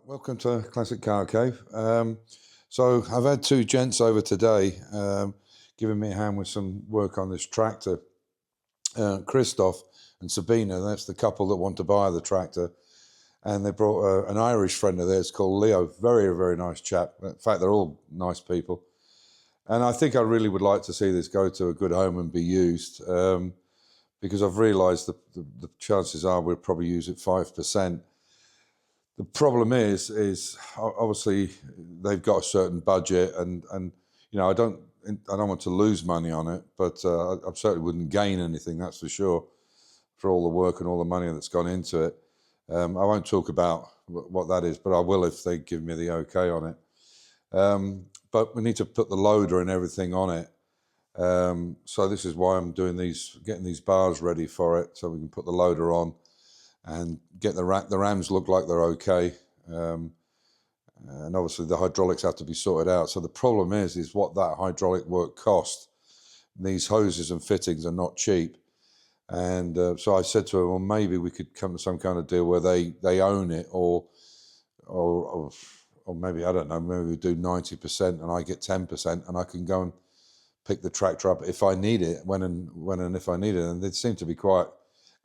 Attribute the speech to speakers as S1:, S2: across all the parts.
S1: Welcome to Classic Car Cave. So I've had two gents over today giving me a hand with some work on this tractor. Christoph and Sabina, that's the couple that want to buy the tractor. And they brought an Irish friend of theirs called Leo. Very, very nice chap. In fact, they're all nice people. And I think I really would like to see this go to a good home and be used because I've realised the chances are we'll probably use it 5%. The problem is obviously they've got a certain budget, and you know I don't want to lose money on it, but I certainly wouldn't gain anything, that's for sure, for all the work and all the money that's gone into it. I won't talk about what that is, but I will if they give me the okay on it. But we need to put the loader and everything on it. So this is why I'm doing getting these bars ready for it, so we can put the loader on and get the rams look like they're okay. And obviously the hydraulics have to be sorted out. So the problem is what that hydraulic work cost. These hoses and fittings are not cheap. And so I said to him, well, maybe we could come to some kind of deal where they own it, or maybe, I don't know, maybe we do 90% and I get 10% and I can go and pick the tractor up if I need it, when and if I need it. And they seem to be quite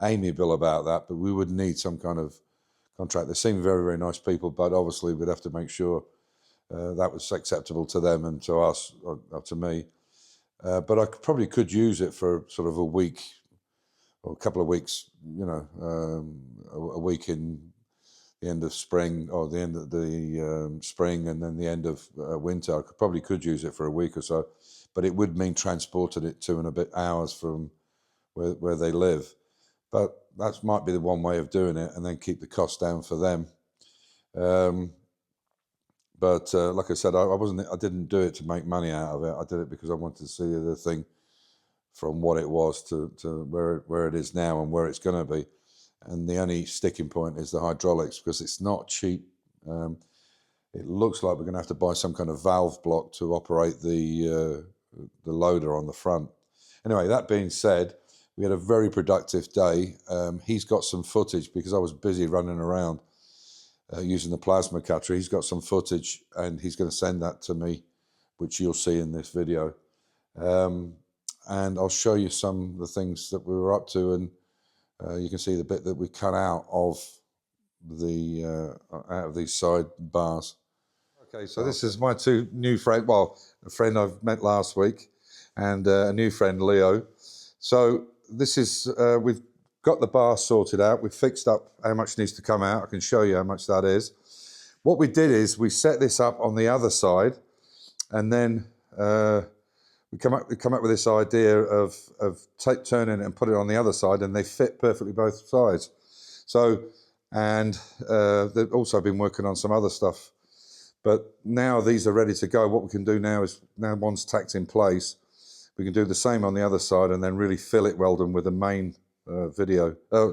S1: amiable about that, but we would need some kind of contract. They seem very, very nice people, but obviously we'd have to make sure that was acceptable to them and to us, or to me. But I probably could use it for sort of a week or a couple of weeks, you know, a week in the end of spring, or the end of the spring, and then the end of winter. I probably could use it for a week or so, but it would mean transporting it 2 and a bit hours from where they live. But that might be the one way of doing it, and then keep the cost down for them. But like I said, I didn't do it to make money out of it. I did it because I wanted to see the thing from what it was to where it is now and where it's going to be. And the only sticking point is the hydraulics, because it's not cheap. It looks like we're going to have to buy some kind of valve block to operate the loader on the front. Anyway, that being said, we had a very productive day. He's got some footage because I was busy running around using the plasma cutter. He's got some footage and he's going to send that to me, which you'll see in this video. And I'll show you some of the things that we were up to, and you can see the bit that we cut out of these side bars. Okay, so this is my two new friends. Well, a friend I've met last week and a new friend, Leo. So this is, we've got the bar sorted out. We've fixed up how much needs to come out. I can show you how much that is. What we did is we set this up on the other side, and then we come up with this idea of turning it and put it on the other side, and they fit perfectly both sides. So, and they've also been working on some other stuff. But now these are ready to go. What we can do now is, now one's tacked in place, we can do the same on the other side and then really fillet weld them with the main the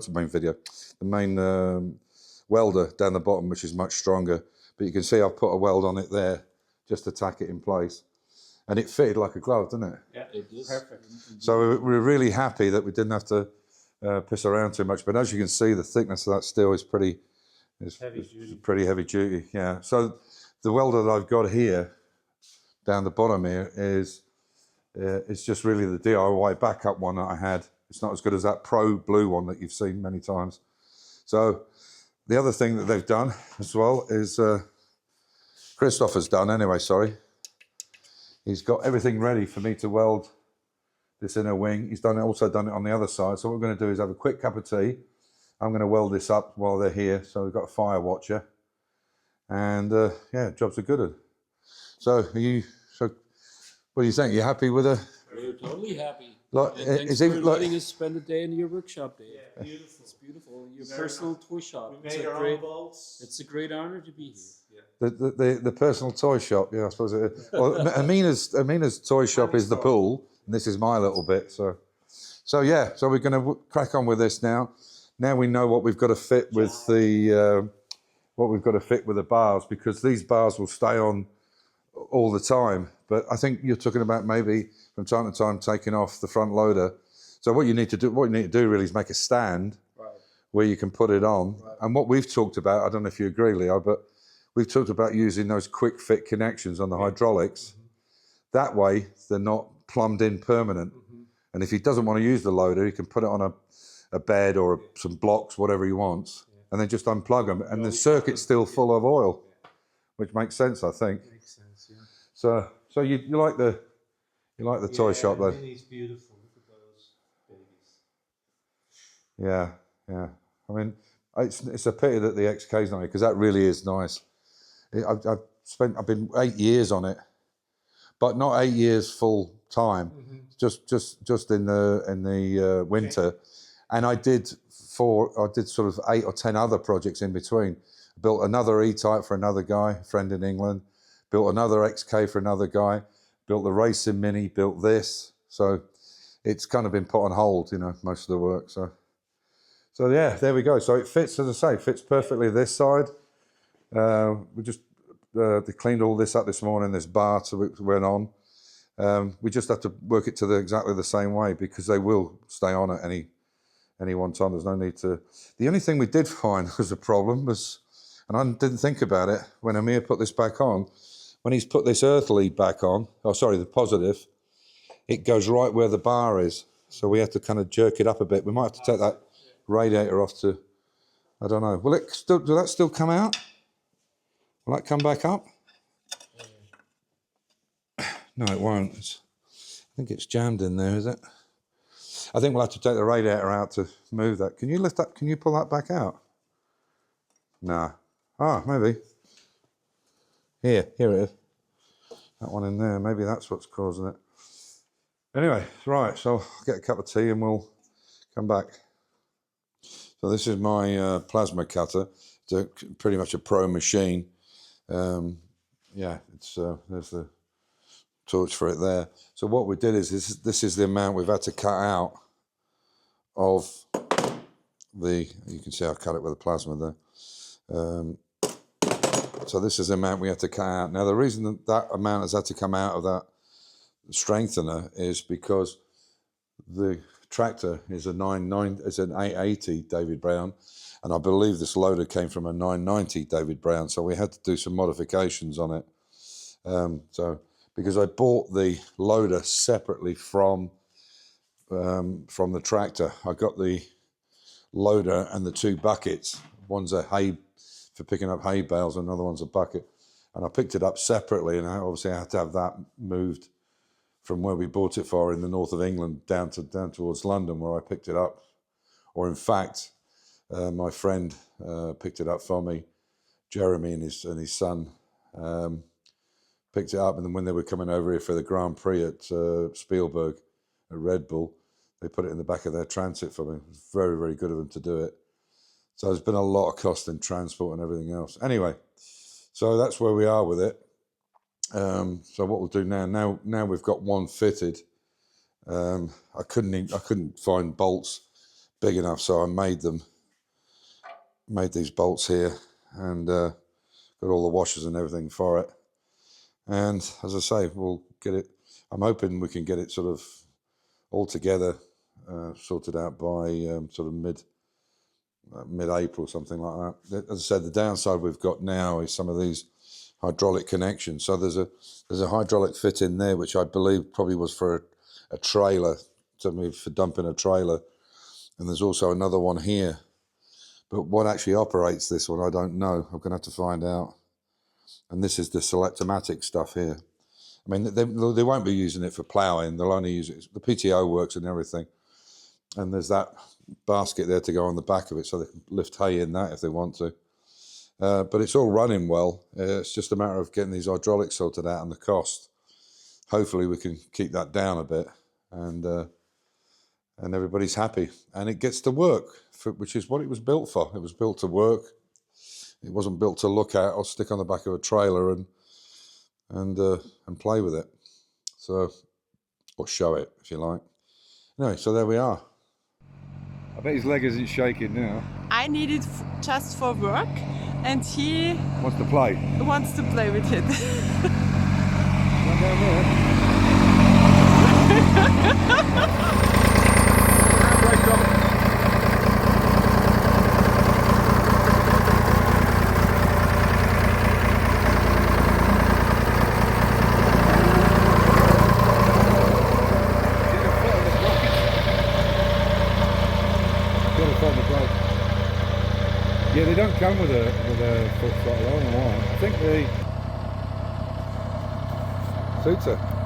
S1: main welder down the bottom, which is much stronger. But you can see I've put a weld on it there just to tack it in place. And it fitted like a glove, didn't it?
S2: Yeah, it is. Perfect.
S1: So we're really happy that we didn't have to piss around too much. But as you can see, the thickness of that steel is pretty heavy duty. Yeah. So the welder that I've got here, down the bottom here, is it's just really the DIY backup one that I had. It's not as good as that Pro Blue one that you've seen many times. So the other thing that they've done as well is, Christoph has done anyway, sorry. He's got everything ready for me to weld this inner wing. He's also done it on the other side. So what we're going to do is have a quick cup of tea. I'm going to weld this up while they're here. So we've got a fire watcher. And yeah, jobs are good. So what do you think? You happy with her?
S2: We're totally happy.
S1: Like,
S2: thanks for letting us spend a day in your workshop, Dave.
S3: Yeah, beautiful.
S2: It's beautiful. Your personal toy shop.
S3: We made our own bolts.
S2: It's a great honor to be here.
S1: Yeah. The personal toy shop, yeah, I suppose it is. Well, Amina's toy shop is the pool, and this is my little bit. So yeah, so we're going to crack on with this now. Now we know what we've got to fit with the bars, because these bars will stay on all the time. But I think you're talking about maybe from time to time taking off the front loader. So what you need to do really is make a stand where you can put it on. Right. And what we've talked about, I don't know if you agree, Leo, but we've talked about using those quick fit connections on the hydraulics. That way, they're not plumbed in permanent. And if he doesn't want to use the loader, he can put it on a bed or some blocks, whatever he wants, and then just unplug them. And the circuit's still full of oil, which makes sense, I think.
S3: Makes sense, yeah.
S1: So you like the toy shop then?
S3: Yeah, Mini's beautiful. Look at those babies.
S1: Yeah. I mean, it's a pity that the XK's not here, because that really is nice. I've been 8 years on it, but not 8 years full time. Just in the winter, and I did sort of 8 or 10 other projects in between. Built another E-Type for another guy, a friend in England. Built another XK for another guy. Built the Racing Mini. Built this. So it's kind of been put on hold, most of the work. So yeah, there we go. So it fits, as I say, fits perfectly this side. We just they cleaned all this up this morning. This bar went on. We just have to work it to exactly the same way, because they will stay on at any one time. There's no need to. The only thing we did find was a problem was, and I didn't think about it when Amir put this back on. When he's put this earth lead back on, the positive, it goes right where the bar is. So we have to kind of jerk it up a bit. We might have to take that radiator off to, I don't know. Will that still come out? Will that come back up? No, it won't. I think it's jammed in there, is it? I think we'll have to take the radiator out to move that. Can you lift that? Can you pull that back out? Nah. Maybe. Here it is. That one in there. Maybe that's what's causing it. Anyway, right. So I'll get a cup of tea and we'll come back. So this is my plasma cutter. It's pretty much a pro machine. There's the torch for it there. So what we did is this is the amount we've had to cut out of you can see I cut it with a plasma there. So this is the amount we had to cut out. Now the reason that amount has had to come out of that strengthener is because the tractor is an 880 David Brown, and I believe this loader came from a 990 David Brown, so we had to do some modifications on it. Because I bought the loader separately from the tractor. I got the loader and the 2 buckets. One's a hay for picking up hay bales, and another one's a bucket. And I picked it up separately, and I had to have that moved from where we bought it for in the north of England down towards London, where I picked it up. Or in fact, my friend picked it up for me, Jeremy and his son. Picked it up, and then when they were coming over here for the Grand Prix at Spielberg at Red Bull, they put it in the back of their Transit for me. It was very, very good of them to do it. So there's been a lot of cost in transport and everything else. Anyway, so that's where we are with it. So what we'll do now we've got one fitted. I couldn't find bolts big enough, so I made these bolts here, and got all the washers and everything for it. And as I say, we'll get it. I'm hoping we can get it sort of all together, sorted out by sort of mid-April, something like that. As I said, the downside we've got now is some of these hydraulic connections. So there's a hydraulic fit in there, which I believe probably was for a trailer, something for dumping a trailer. And there's also another one here. But what actually operates this one, I don't know. I'm going to have to find out. And this is the Selectomatic stuff here. I mean, they won't be using it for ploughing. They'll only use it. The PTO works and everything. And there's that basket there to go on the back of it, so they can lift hay in that if they want to. But it's all running well. It's just a matter of getting these hydraulics sorted out and the cost. Hopefully we can keep that down a bit, and everybody's happy. And it gets to work, which is what it was built for. It was built to work. It wasn't built to look at or stick on the back of a trailer and play with it. So, or show it, if you like. Anyway, so there we are. I bet his leg isn't shaking now.
S4: I need it just for work, and he
S1: Wants to play.
S4: wants to play with it.
S1: Run down there. Break up. don't come with a foot throttle. I don't know why. I think the suits her.